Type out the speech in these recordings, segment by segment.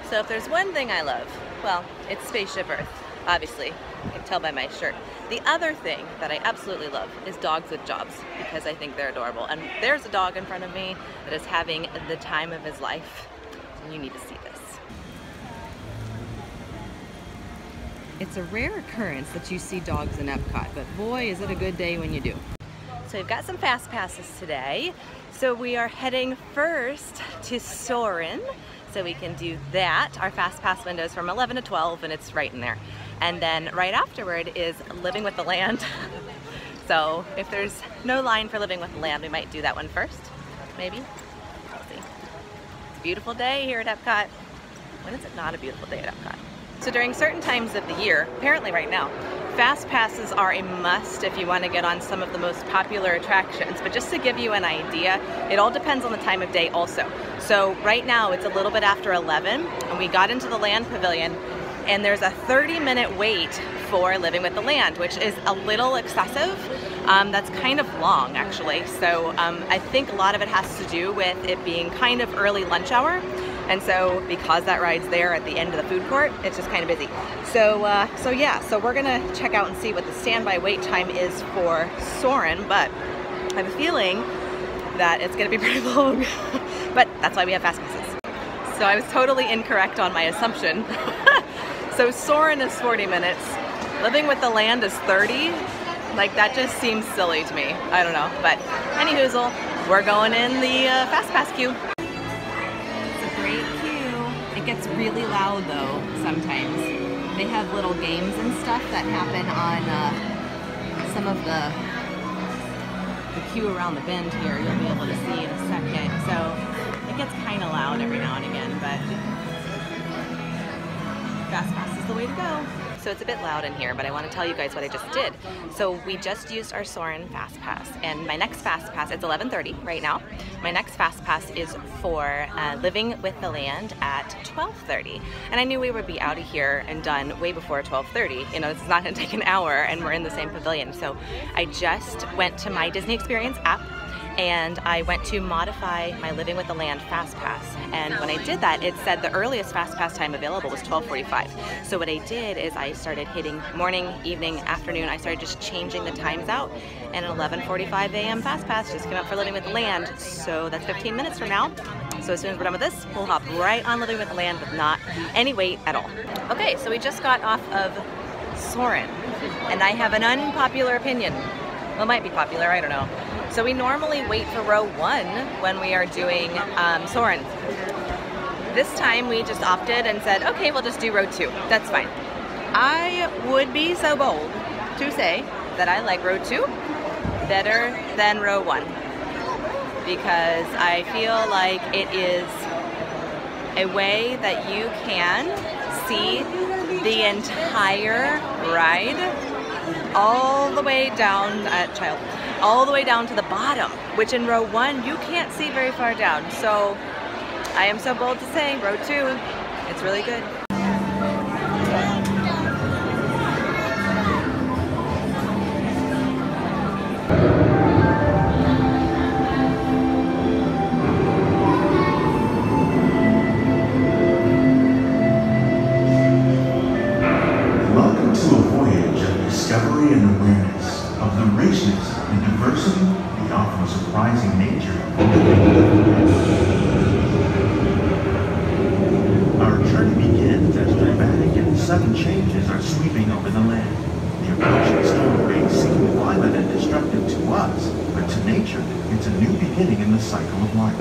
So if there's one thing I love, well, it's Spaceship Earth, obviously. You can tell by my shirt. The other thing that I absolutely love is dogs with jobs, because I think they're adorable. And there's a dog in front of me that is having the time of his life. And you need to see this. It's a rare occurrence that you see dogs in EPCOT, but boy, is it a good day when you do. So we've got some fast passes today. So we are heading first to Soarin', so we can do that. Our fast pass window is from 11 to 12, and it's right in there. And then right afterward is Living with the Land. So if there's no line for Living with the Land, we might do that one first, maybe. We'll see. It's a beautiful day here at EPCOT. When is it not a beautiful day at EPCOT? So during certain times of the year, apparently right now, fast passes are a must if you want to get on some of the most popular attractions. But just to give you an idea, it all depends on the time of day also. So right now it's a little bit after 11, and we got into the Land Pavilion, and there's a 30-minute wait for Living with the Land, which is a little excessive. That's kind of long, actually. So I think a lot of it has to do with it being kind of early lunch hour. And so because that ride's there at the end of the food court, it's just kind of busy. So yeah, so we're gonna check out and see what the standby wait time is for Soarin', but I have a feeling that it's gonna be pretty long. But that's why we have fast passes. So I was totally incorrect on my assumption. So Soarin' is 40 minutes. Living with the Land is 30. Like, that just seems silly to me. I don't know, but anyhoozle, we're going in the fast pass queue. It gets really loud though sometimes. They have little games and stuff that happen on some of the queue around the bend here. You'll be able to see in a second. So it gets kind of loud every now and again, but fast pass is the way to go. So it's a bit loud in here, but I want to tell you guys what I just did. So we just used our Soarin' fast pass, and my next fast pass, it's 11:30 right now. My next fast pass is for Living with the Land at 12:30. And I knew we would be out of here and done way before 12:30. You know, it's not gonna take an hour and we're in the same pavilion. So I just went to my Disney Experience app, and I went to modify my Living with the Land fast pass. And when I did that, it said the earliest fast pass time available was 12:45. So what I did is I started hitting morning, evening, afternoon. I started just changing the times out, and an 11:45 a.m. fast pass just came up for Living with the Land. So that's 15 minutes from now. So as soon as we're done with this, we'll hop right on Living with the Land with not any wait at all. Okay, so we just got off of Soarin', and I have an unpopular opinion. Well, it might be popular, I don't know. So we normally wait for row 1 when we are doing Soarin'. This time we just opted and said, okay, we'll just do row 2. That's fine. I would be so bold to say that I like row 2 better than row 1, because I feel like it is a way that you can see the entire ride all the way down all the way down to the bottom, which in row 1 you can't see very far down. So I am so bold to say row 2, it's really good. Welcome to a voyage of discovery and awareness of the richness and diversity, the often surprising nature of the Our journey begins as dramatic and sudden changes are sweeping over the land. The approaching storm may seem violent and destructive to us, but to nature, it's a new beginning in the cycle of life.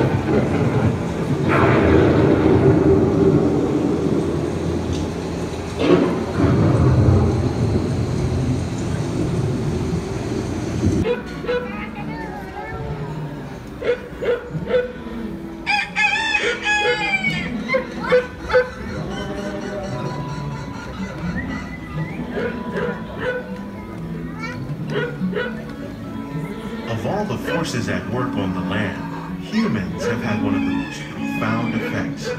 Of all the forces at work on the land, humans have had one of the most profound effects.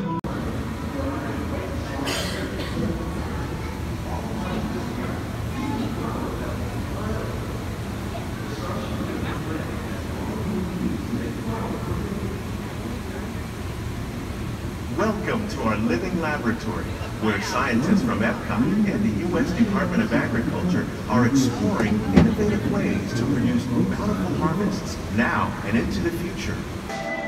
Welcome to our living laboratory, where scientists from EPCOT and the U.S. Department of Agriculture are exploring innovative ways to produce bountiful harvests now and into the future.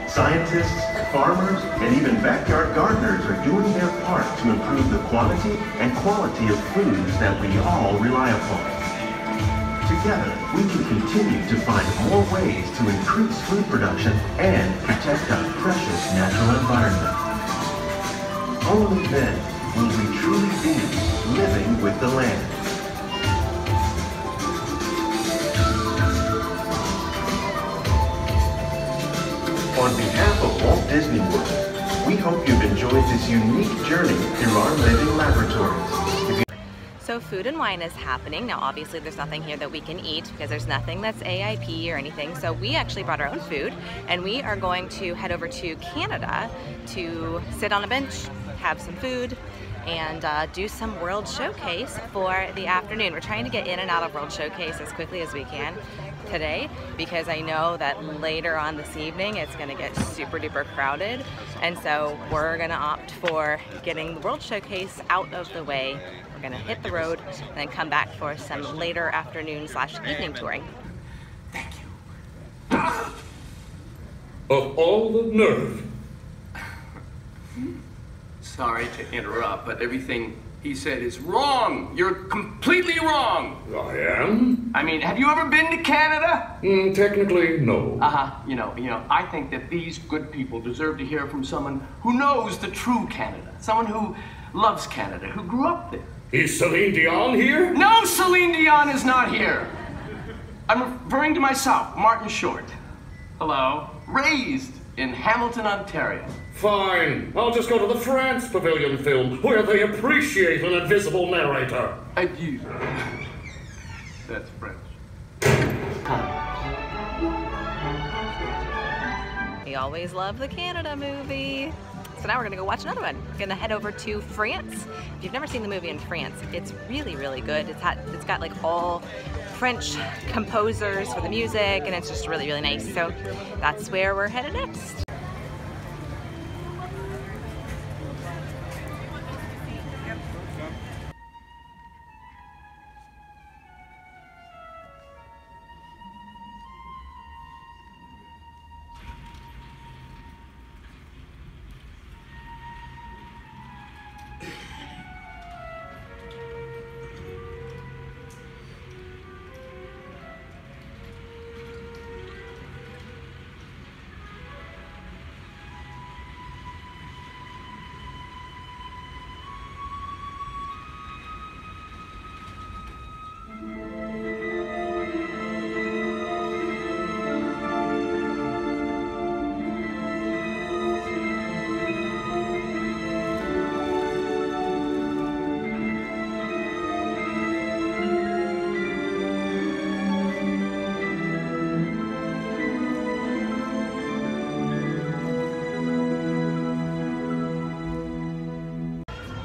Scientists, farmers, and even backyard gardeners are doing their part to improve the quantity and quality of foods that we all rely upon. Together, we can continue to find more ways to increase food production and protect our precious natural environment. Only then will we truly be living with the land. On behalf of Walt Disney World, we hope you've enjoyed this unique journey through our living laboratories. So food and wine is happening. Now obviously there's nothing here that we can eat because there's nothing that's AIP or anything. So we actually brought our own food and we are going to head over to Canada to sit on a bench, have some food, and do some World Showcase for the afternoon. We're trying to get in and out of World Showcase as quickly as we can today because I know that later on this evening it's going to get super duper crowded, and so we're going to opt for getting the World Showcase out of the way. We're going to hit the road and then come back for some later afternoon / evening touring. Thank you. Of all the nerve. Sorry to interrupt, but everything he said is wrong. You're completely wrong. I am? I mean, have you ever been to Canada? Technically, no. You know, I think that these good people deserve to hear from someone who knows the true Canada. Someone who loves Canada, who grew up there. Is Celine Dion here? No, Celine Dion is not here. I'm referring to myself, Martin Short. Hello. Raised in Hamilton, Ontario. Fine. I'll just go to the France Pavilion film, where they appreciate an invisible narrator. Adieu. That's French. We always love the Canada movie. So now we're gonna go watch another one. We're gonna head over to France. If you've never seen the movie in France, it's really, really good. It's got like all French composers for the music, and it's just really, really nice. So that's where we're headed next.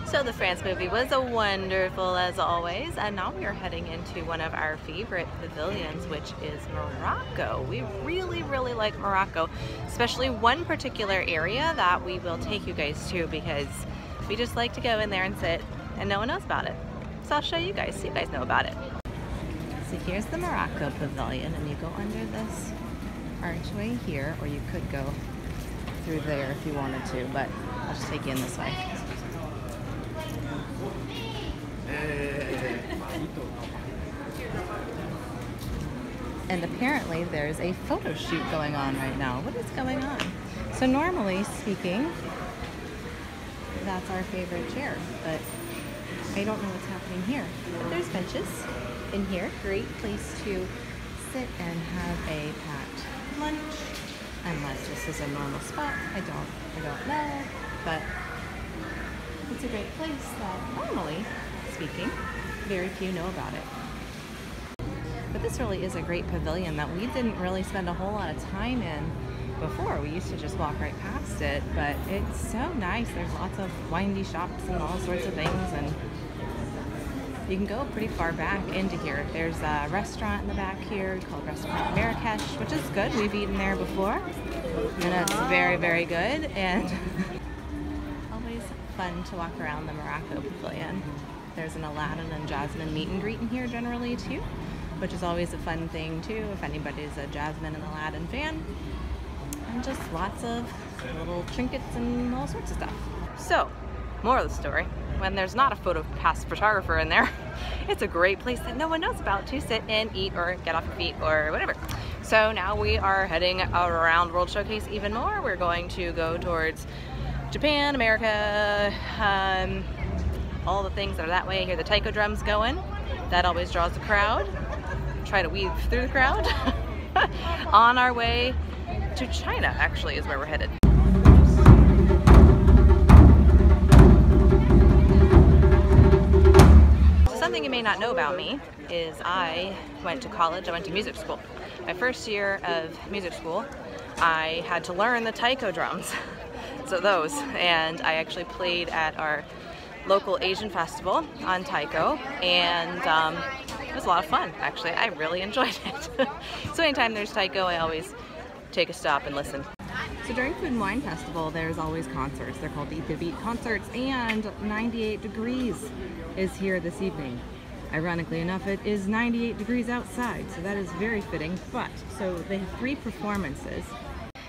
So the France movie was wonderful as always, and now we are heading into one of our favorite pavilions, which is Morocco. We really, really like Morocco, especially one particular area that we will take you guys to because we just like to go in there and sit and no one knows about it. So I'll show you guys so you guys know about it. So here's the Morocco pavilion, and you go under this archway here, or you could go through there if you wanted to, but I'll just take you in this way. And apparently there's a photo shoot going on right now. What is going on? So normally speaking, that's our favorite chair, but I don't know what's happening here. But there's benches in here. Great place to sit and have a packed lunch. Unless this is a normal spot. I don't know. But it's a great place that normally speaking, very few know about it. But this really is a great pavilion that we didn't really spend a whole lot of time in before. We used to just walk right past it, but it's so nice. There's lots of windy shops and all sorts of things, and you can go pretty far back into here. There's a restaurant in the back here called Restaurant Marrakesh, which is good. We've eaten there before, and it's very, very good. And fun to walk around the Morocco Pavilion. There's an Aladdin and Jasmine meet and greet in here generally too, which is always a fun thing too if anybody's a Jasmine and Aladdin fan. And just lots of little trinkets and all sorts of stuff. So, moral of the story, when there's not a photographer in there, it's a great place that no one knows about to sit and eat or get off your feet or whatever. So now we are heading around World Showcase even more. We're going to go towards Japan, America, all the things that are that way. Hear the taiko drums going. That always draws a crowd. Try to weave through the crowd. On our way to China, actually, is where we're headed. So something you may not know about me is I went to college. I went to music school. My first year of music school, I had to learn the taiko drums. So those, and I actually played at our local Asian festival on taiko, and it was a lot of fun, actually. I really enjoyed it. So anytime there's taiko, I always take a stop and listen. So during Food and Wine Festival, there's always concerts. They're called Eat the Beat concerts, and 98 degrees is here this evening. Ironically enough, it is 98 degrees outside, so that is very fitting. But, so they have 3 performances.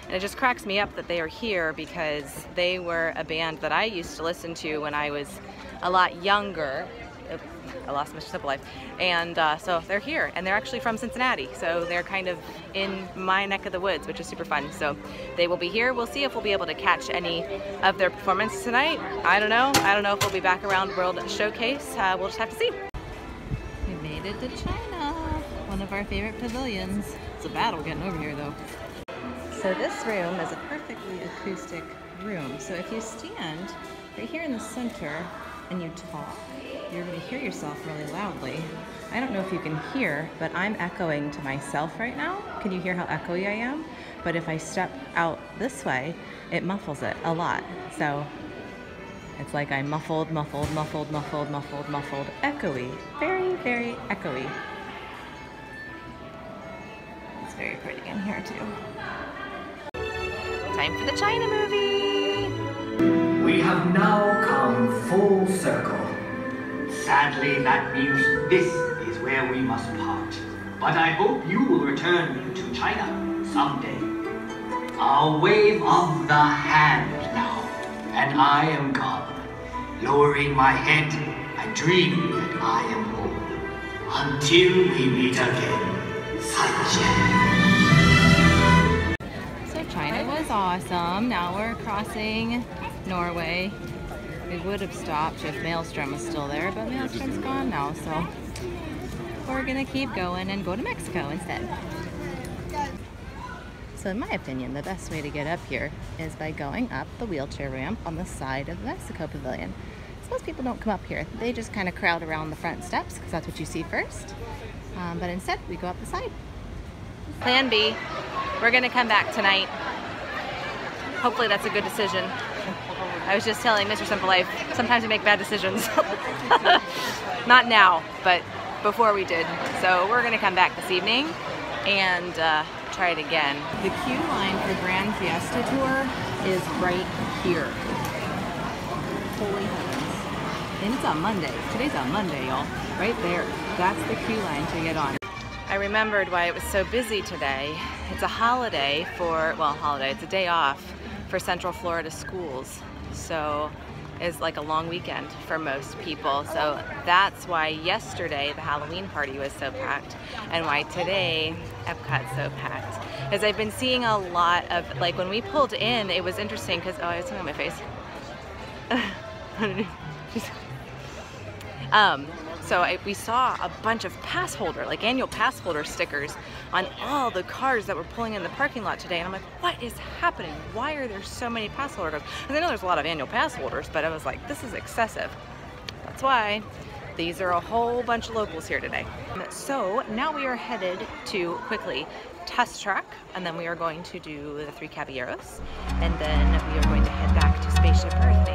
And it just cracks me up that they are here because they were a band that I used to listen to when I was a lot younger. I lost Mr. Simple Life. And so they're here, and they're actually from Cincinnati. So they're kind of in my neck of the woods, which is super fun. So they will be here. We'll see if we'll be able to catch any of their performances tonight. I don't know. I don't know if we'll be back around World Showcase. We'll just have to see. We made it to China, one of our favorite pavilions. It's a battle getting over here though. So this room is a perfectly acoustic room. So if you stand right here in the center and you talk, you're going to hear yourself really loudly. I don't know if you can hear, but I'm echoing to myself right now. Can you hear how echoey I am? But if I step out this way, it muffles it a lot. So it's like I'm muffled, muffled, muffled, muffled, muffled, muffled, echoey. Very, very echoey. It's very pretty in here too. Time for the China movie! We have now come full circle. Sadly, that means this is where we must part. But I hope you will return to China someday. I'll wave of the hand now, and I am gone. Lowering my head, I dream that I am home. Until we meet again, Sanjian. China was awesome. Now we're crossing Norway. We would have stopped if Maelstrom was still there, but Maelstrom's gone now, so we're gonna keep going and go to Mexico instead. So in my opinion, the best way to get up here is by going up the wheelchair ramp on the side of the Mexico Pavilion. So most people don't come up here. They just kind of crowd around the front steps because that's what you see first. But instead, we go up the side. Plan B, we're gonna come back tonight. Hopefully that's a good decision. I was just telling Mr. Simple Life, sometimes we make bad decisions. Not now, but before we did. So we're gonna come back this evening and try it again. The queue line for Grand Fiesta Tour is right here. Holy heavens. And it's on Monday. Today's on Monday, y'all. Right there. That's the queue line to get on. I remembered why it was so busy today. It's a holiday for, well, holiday, it's a day off for Central Florida schools. So it's like a long weekend for most people. So that's why yesterday the Halloween party was so packed and why today EPCOT's so packed. Because I've been seeing a lot of, like when we pulled in, it was interesting because, oh, I have something on my face. We saw a bunch of pass holder, like annual pass holder stickers on all the cars that were pulling in the parking lot today. And I'm like, what is happening? Why are there so many pass holders? Because I know there's a lot of annual pass holders, but I was like, this is excessive. That's why these are a whole bunch of locals here today. So now we are headed to quickly test track, and then we are going to do the 3 Caballeros, and then we are going to head back to Spaceship Earth